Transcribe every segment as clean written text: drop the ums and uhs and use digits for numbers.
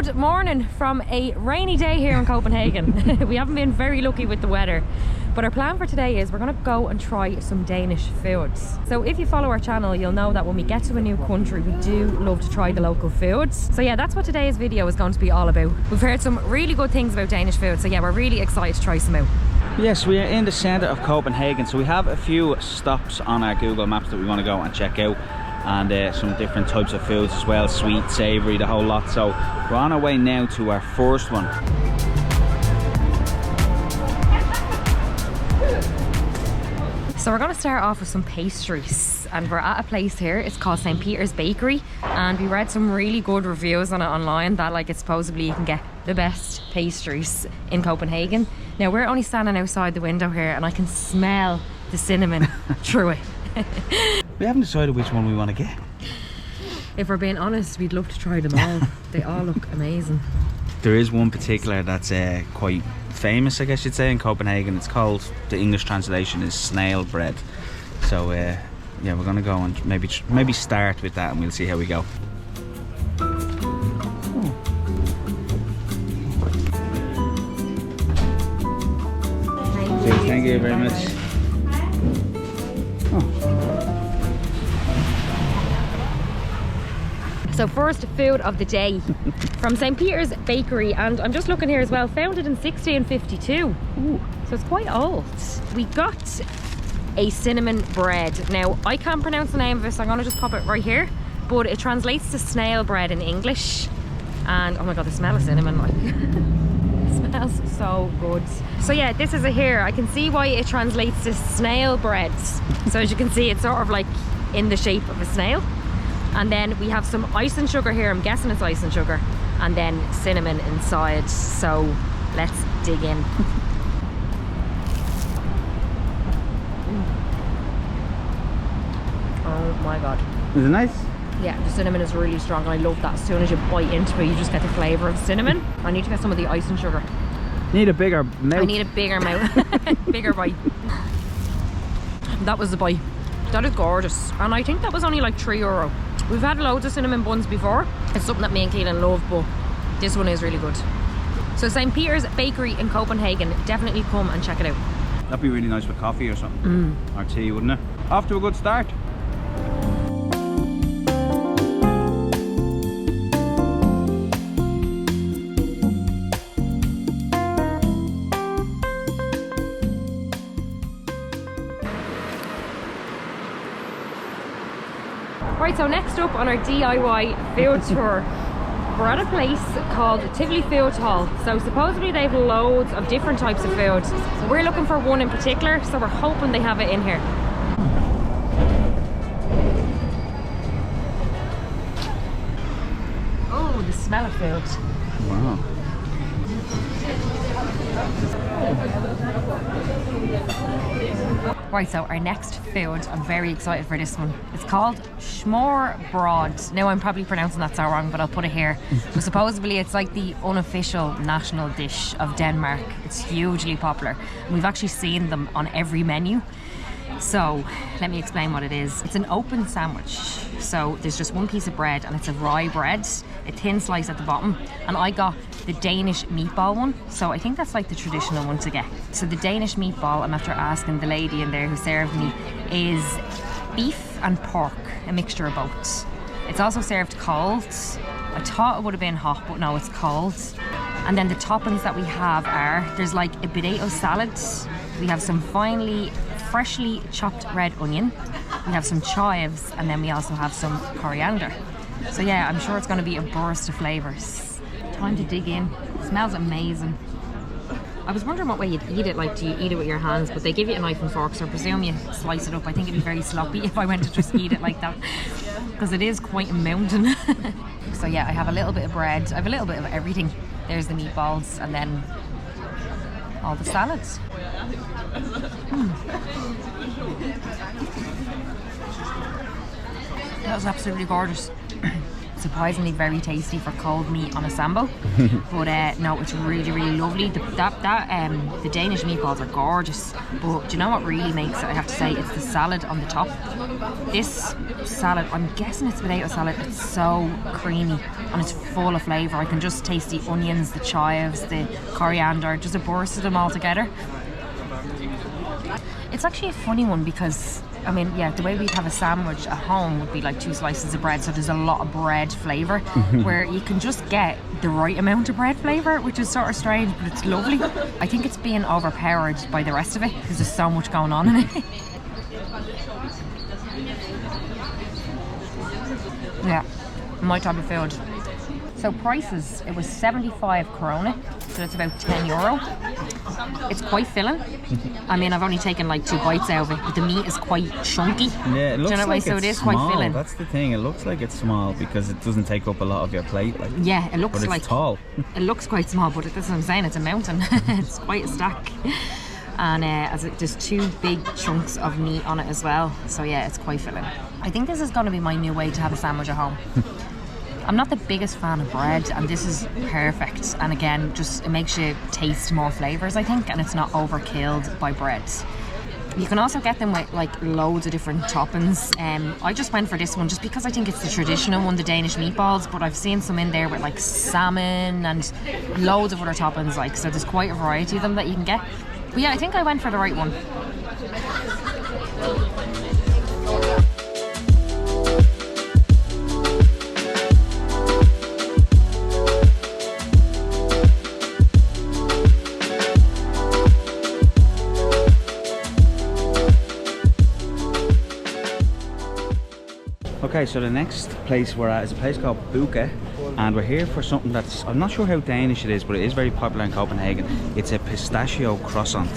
Good morning from a rainy day here in Copenhagen. We haven't been very lucky with the weather, but our plan for today is we're going to go and try some Danish foods. So if you follow our channel, you'll know that when we get to a new country, we do love to try the local foods. So yeah, that's what today's video is going to be all about. We've heard some really good things about Danish food, so yeah, we're really excited to try some out. Yes, we are in the centre of Copenhagen, so we have a few stops on our Google Maps that we want to go and check out, and some different types of foods as well, sweet, savoury, the whole lot. So we're on our way now to our first one. So we're going to start off with some pastries, and we're at a place here. It's called St. Peter's Bakery, and we read some really good reviews on it online that like it's supposedly you can get the best pastries in Copenhagen. Now we're only standing outside the window here and I can smell the cinnamon through it. We haven't decided which one we want to get. If we're being honest, we'd love to try them all. They all look amazing. There is one particular that's quite famous, I guess you'd say, in Copenhagen. It's called, the English translation is snail bread. So yeah, we're gonna go and maybe start with that and we'll see how we go. Thank you very much. So first food of the day from St. Peter's Bakery, and I'm just looking here as well, founded in 1652. Ooh, so it's quite old. We got a cinnamon bread. Now I can't pronounce the name of it, so I'm gonna just pop it right here, but it translates to snail bread in English. And oh my god, the smell of cinnamon, like it smells so good. So yeah, this is it here. I can see why it translates to snail bread. So as you can see, it's sort of like in the shape of a snail. And then we have some ice and sugar here. I'm guessing it's ice and sugar. And then cinnamon inside. So let's dig in. Oh my god. Is it nice? Yeah, the cinnamon is really strong and I love that. As soon as you bite into it, you just get the flavour of cinnamon. I need to get some of the ice and sugar. Need a bigger mouth. I need a bigger mouth. Bigger bite. That was the bite. That is gorgeous. And I think that was only like €3. We've had loads of cinnamon buns before. It's something that me and Keelan love, but this one is really good. So St. Peter's Bakery in Copenhagen, definitely come and check it out. That'd be really nice with coffee or something. Or tea, wouldn't it? Off to a good start. Right, so next up on our DIY food tour, we're at a place called Tivoli Food Hall. So supposedly they have loads of different types of food. So we're looking for one in particular, so we're hoping they have it in here. Oh, the smell of food. Wow. Right, so our next food, I'm very excited for this one. It's called Smørrebrød. Now I'm probably pronouncing that so wrong, but I'll put it here. But supposedly it's like the unofficial national dish of Denmark. It's hugely popular. And we've actually seen them on every menu. So let me explain what it is. It's an open sandwich. So there's just one piece of bread and it's a rye bread, a thin slice at the bottom. And I got the Danish meatball one. So I think that's like the traditional one to get. So the Danish meatball, I'm after asking the lady in there who served me, is beef and pork, a mixture of both. It's also served cold. I thought it would have been hot, but no, it's cold. And then the toppings that we have are, there's like a potato salad. We have some freshly chopped red onion. We have some chives, and then we also have some coriander. So yeah, I'm sure it's going to be a burst of flavours. Time to dig in. It smells amazing. I was wondering what way you'd eat it. Like, do you eat it with your hands? But they give you a knife and fork, so I presume you slice it up. I think it'd be very sloppy if I went to just eat it like that, because it is quite a mountain. So yeah, I have a little bit of bread. I have a little bit of everything. There's the meatballs, and then all the salads. That was absolutely gorgeous. surprisingly very tasty for cold meat on a sambo. But no, it's really, really lovely. The Danish meatballs are gorgeous. But do you know what really makes it? I have to say, it's the salad on the top. This salad, I'm guessing it's potato salad. It's so creamy and it's full of flavour. I can just taste the onions, the chives, the coriander, just a burst of them all together. It's actually a funny one because, I mean, yeah, the way we'd have a sandwich at home would be like 2 slices of bread, so there's a lot of bread flavour, where you can just get the right amount of bread flavour, which is sort of strange, but it's lovely. I think it's being overpowered by the rest of it because there's so much going on in it. Yeah, my type of food. So prices, it was 75 krona, so that's about €10. It's quite filling. I mean, I've only taken like 2 bites out of it, but the meat is quite chunky. Yeah, it looks like so it's it is small. quite filling. That's the thing, it looks like it's small because it doesn't take up a lot of your plate. Like, yeah, it looks but like it's tall. It looks quite small, but that's what I'm saying, it's a mountain. It's quite a stack. And there's 2 big chunks of meat on it as well. So yeah, it's quite filling. I think this is going to be my new way to have a sandwich at home. I'm not the biggest fan of bread, and this is perfect. And again, just it makes you taste more flavours, I think, and it's not overkilled by bread. You can also get them with like loads of different toppings. I just went for this one just because I think it's the traditional one, the Danish meatballs, but I've seen some in there with like salmon and loads of other toppings, like, so there's quite a variety of them that you can get. But yeah, I think I went for the right one. Okay, so the next place we're at is a place called Buke, and we're here for something that's, I'm not sure how Danish it is, but it is very popular in Copenhagen. It's a pistachio croissant.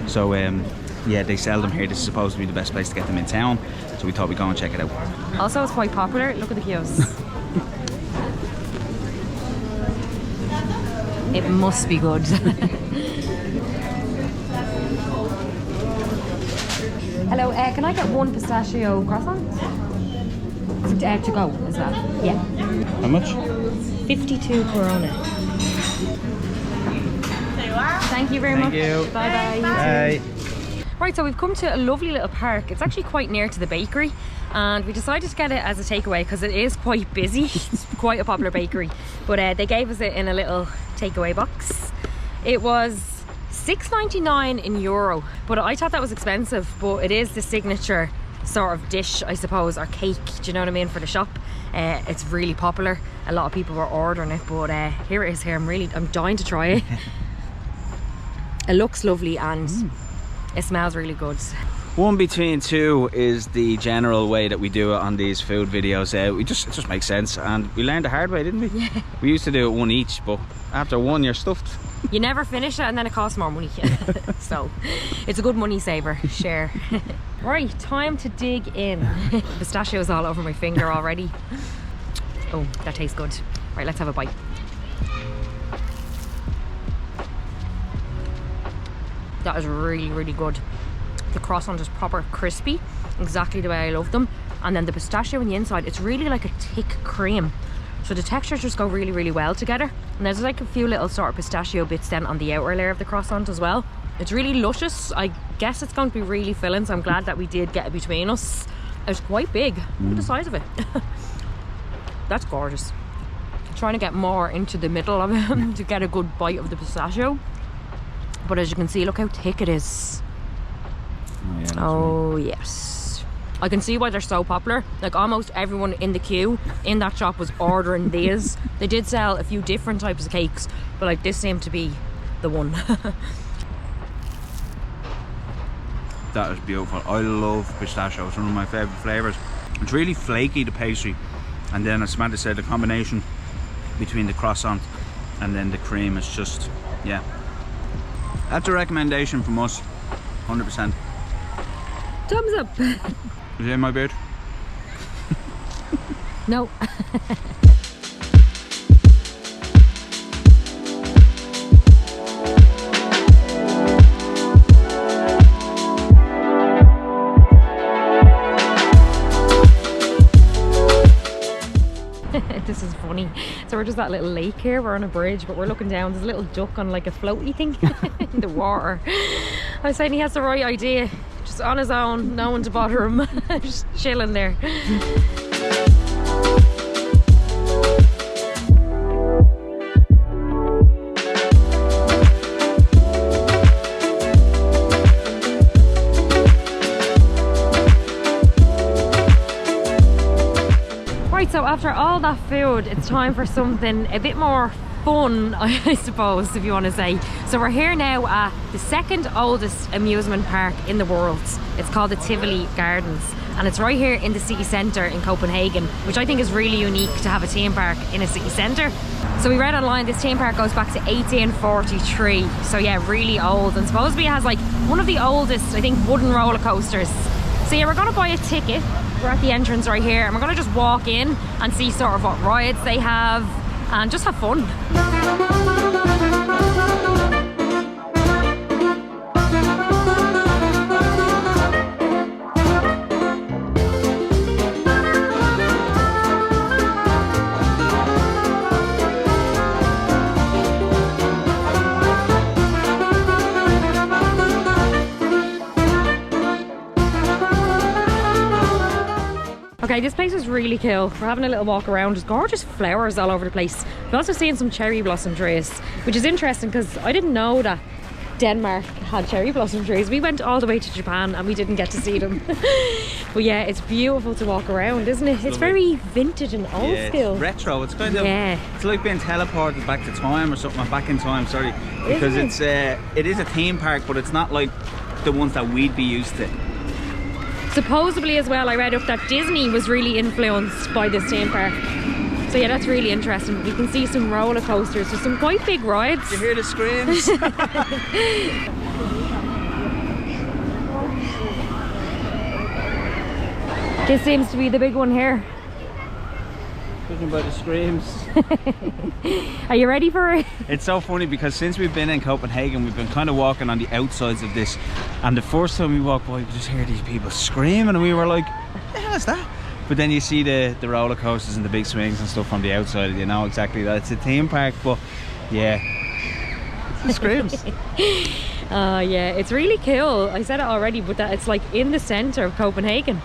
So yeah, they sell them here. This is supposed to be the best place to get them in town, so we thought we'd go and check it out. Also, it's quite popular. Look at the kiosks. It must be good. Hello, can I get 1 pistachio croissant? To go as well. Yeah. How much? 52 krona. Thank you very much. Thank you. Bye bye. Bye. Right, so we've come to a lovely little park. It's actually quite near to the bakery, and we decided to get it as a takeaway because it is quite busy. It's quite a popular bakery, but they gave us it in a little takeaway box. It was €6.99 in euro, but I thought that was expensive, but it is the signature sort of dish, I suppose, or cake, do you know what I mean, for the shop. It's really popular. A lot of people were ordering it, but here it is here. I'm dying to try it. It looks lovely and it smells really good. 1 between 2 is the general way that we do it on these food videos. It just makes sense, and we learned the hard way, didn't we? Yeah. We used to do it 1 each, but after 1 you're stuffed. You never finish it and then it costs more money. So it's a good money saver, share. Right, time to dig in. Pistachios all over my finger already. Oh, that tastes good. Right, let's have a bite. That is really, really good. The croissant is proper crispy, exactly the way I love them. And then the pistachio on the inside, it's really like a thick cream. So the textures just go really, really well together. And there's like a few little sort of pistachio bits then on the outer layer of the croissant as well. It's really luscious. I guess it's going to be really filling, so I'm glad that we did get it between us. It's quite big. Look at the size of it. That's gorgeous. I'm trying to get more into the middle of it to get a good bite of the pistachio. But as you can see, look how thick it is. Oh yes. I can see why they're so popular. Like almost everyone in the queue in that shop was ordering these. They did sell a few different types of cakes, but like this seemed to be the one. That is beautiful. I love pistachio. It's one of my favourite flavours. It's really flaky, the pastry, and then as Samantha said, the combination between the croissant and then the cream is just, yeah. That's a recommendation from us, 100%. Thumbs up. Is it in my beard? No. just that little lake here. We're on a bridge, but we're looking down. There's a little duck on like a floaty thing in the water. I was saying he has the right idea. Just on his own, no one to bother him. Just chilling there. So after all that food, it's time for something a bit more fun, I suppose, if you want to say. So we're here now at the second oldest amusement park in the world. It's called the Tivoli Gardens, and it's right here in the city centre in Copenhagen, which I think is really unique to have a theme park in a city centre. So we read online this theme park goes back to 1843, so yeah, really old, and supposedly it has like one of the oldest, I think, wooden roller coasters. So yeah, we're going to buy a ticket. We're at the entrance right here, and we're going to just walk in and see sort of what rides they have and just have fun. Okay, this place is really cool. We're having a little walk around. There's gorgeous flowers all over the place. We're also seeing some cherry blossom trees, which is interesting because I didn't know that Denmark had cherry blossom trees. We went all the way to Japan and we didn't get to see them. But yeah, it's beautiful to walk around, isn't it? It's very vintage and old school. It's retro. It's kind of, it's like being teleported back to time or something, back in time, sorry. Because it is a theme park, but it's not like the ones that we'd be used to. Supposedly as well, I read up that Disney was really influenced by this theme park. So yeah, that's really interesting. You can see some roller coasters. There's some quite big rides. You hear the screams? This seems to be the big one here. Judging by the screams. Are you ready for it? It's so funny because since we've been in Copenhagen, we've been kind of walking on the outsides of this, and the first time we walked by, we could just hear these people screaming, and we were like, what the hell is that? But then you see the roller coasters and the big swings and stuff from the outside, and you know exactly that it's a theme park. But yeah, it's the screams. Yeah, it's really cool. I said it already, but that it's like in the centre of Copenhagen.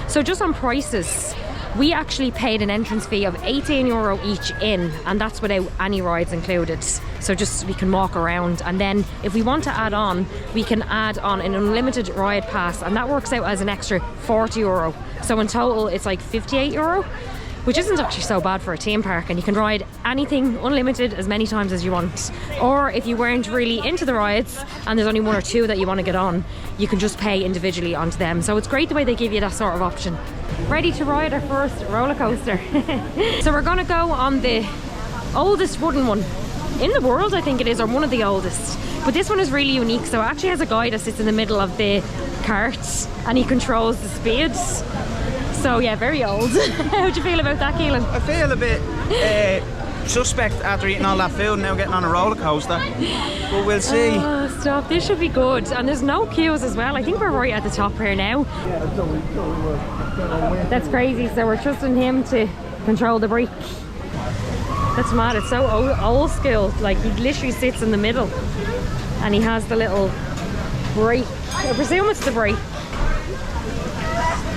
So just on prices, we actually paid an entrance fee of €18 each in, and that's without any rides included. So just we can walk around, and then if we want to add on, we can add on an unlimited ride pass, and that works out as an extra €40. So in total it's like €58, which isn't actually so bad for a theme park, and you can ride anything unlimited as many times as you want. Or if you weren't really into the rides and there's only one or two that you want to get on, you can just pay individually onto them. So it's great the way they give you that sort of option. Ready to ride our first roller coaster. So we're gonna go on the oldest wooden one in the world, I think it is, or one of the oldest. But this one is really unique. So it actually has a guy that sits in the middle of the cart and he controls the speeds. So yeah, very old. How do you feel about that, Keelan? I feel a bit suspect after eating all that food and now getting on a roller coaster. But we'll see. Oh, stop. This should be good. And there's no queues as well. I think we're right at the top here now. That's crazy. So we're trusting him to control the brake. That's mad. It's so old school. Like, he literally sits in the middle and he has the little brake. I presume it's the brake.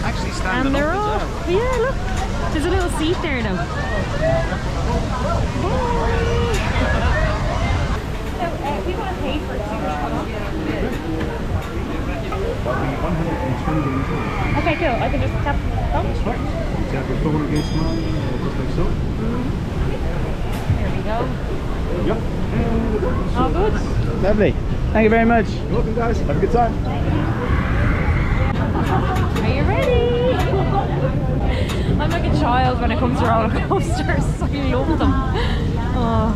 Actually standing and they're up all, as well. yeah, look, there's a little seat there now. So, we want to pay for it. Okay, cool. I can just tap the phone. Tap your phone against mine, just like so. There we go. Yep. All good. Lovely. Thank you very much. You're welcome, guys. Have a good time. Are you ready? I'm like a child when it comes to roller coasters. I love them. Oh.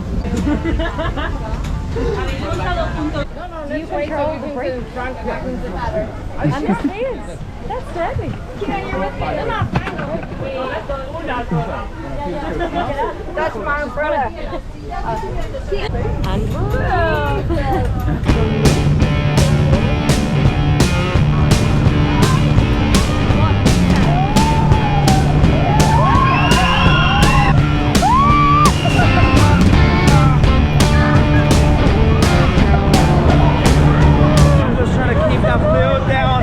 You control the brake. And this is. That's deadly. That's my umbrella. And I'm just trying to keep that fluid down.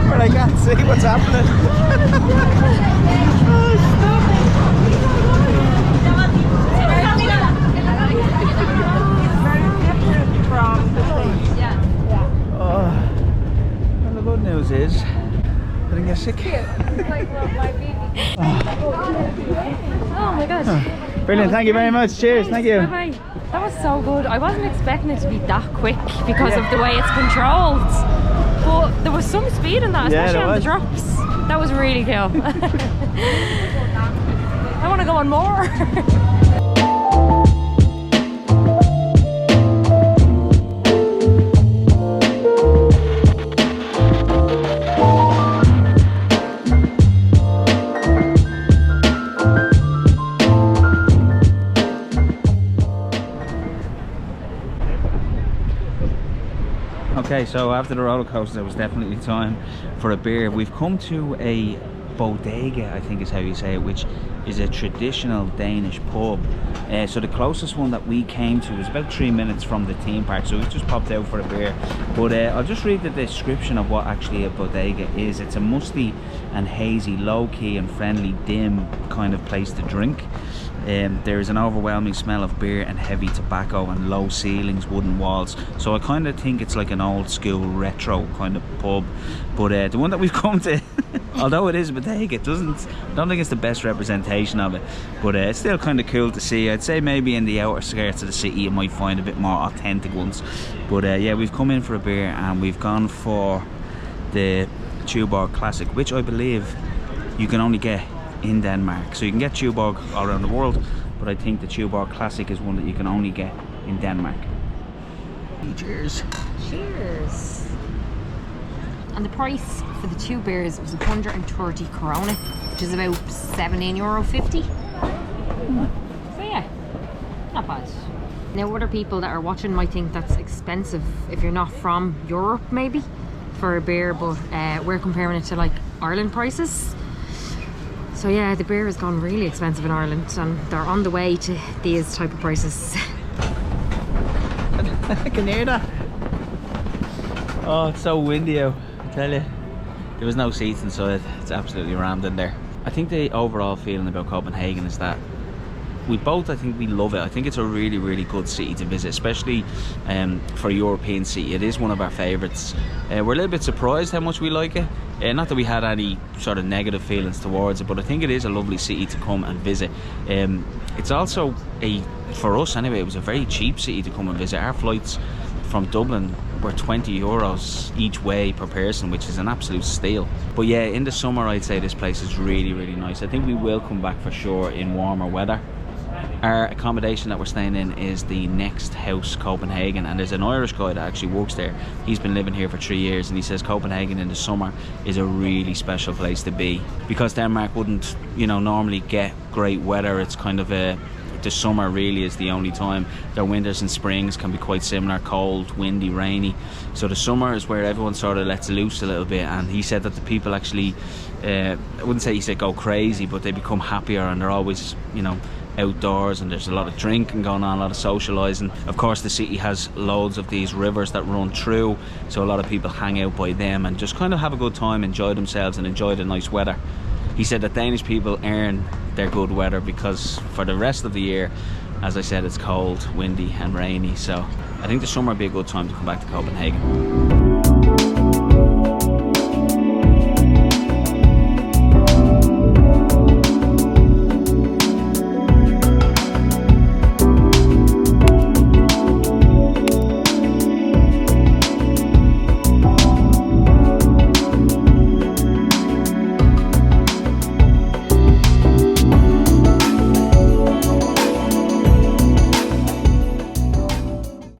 But I can't see what's happening. Oh, well, the good news is I didn't get sick. oh my god. Brilliant, thank you very much. Cheers, thank you. Bye-bye. That was so good. I wasn't expecting it to be that quick because of the way it's controlled. But there was some speed in that, especially on the drops. That was really cool. I want to go on more. Okay, so after the roller coaster, it was definitely time for a beer. We've come to a bodega, I think is how you say it, which is a traditional Danish pub. So the closest one that we came to was about 3 minutes from the theme park, so we just popped out for a beer. But I'll just read the description of what actually a bodega is. It's a musty and hazy, low-key and friendly, dim kind of place to drink. There is an overwhelming smell of beer and heavy tobacco and low ceilings, wooden walls. So I kind of think it's like an old school retro kind of pub. But the one that we've come to, although it is a bodega, I don't think it's the best representation of it. But it's still kind of cool to see. I'd say maybe in the outer skirts of the city you might find a bit more authentic ones. But yeah, we've come in for a beer and we've gone for the Tuborg Classic, which I believe you can only get in Denmark. So you can get Tuborg all around the world, but I think the Tuborg Classic is one that you can only get in Denmark. Cheers. Cheers. And the price for the two beers was 130 krona, which is about €17.50. So yeah, not bad. Now other people that are watching might think that's expensive if you're not from Europe maybe for a beer, but we're comparing it to like Ireland prices. So yeah, the beer has gone really expensive in Ireland and they're on the way to these type of prices. I can hear that. Oh, it's so windy out, I tell you. There was no seats inside, it's absolutely rammed in there. I think the overall feeling about Copenhagen is that I think we love it. I think it's a really, really good city to visit, especially for a European city. It is one of our favourites. We're a little bit surprised how much we like it. Not that we had any sort of negative feelings towards it, but I think it is a lovely city to come and visit. It's also, for us anyway, it was a very cheap city to come and visit. Our flights from Dublin were €20 each way per person, which is an absolute steal. But yeah, in the summer I'd say this place is really, really nice. I think we will come back for sure in warmer weather. Our accommodation that we're staying in is the Next House Copenhagen, and there's an Irish guy that actually works there. He's been living here for 3 years and he says Copenhagen in the summer is a really special place to be, because Denmark wouldn't, normally get great weather. It's kind of the summer really is the only time. Their winters and springs can be quite similar, cold, windy, rainy. So the summer is where everyone sort of lets loose a little bit, and he said that the people actually, I wouldn't say he said go crazy, but they become happier and they're always, outdoors, and there's a lot of drinking going on, a lot of socialising. Of course the city has loads of these rivers that run through, so a lot of people hang out by them and just kind of have a good time, enjoy themselves and enjoy the nice weather. he said that Danish people earn their good weather because for the rest of the year, as I said, it's cold, windy and rainy. So I think the summer would be a good time to come back to Copenhagen.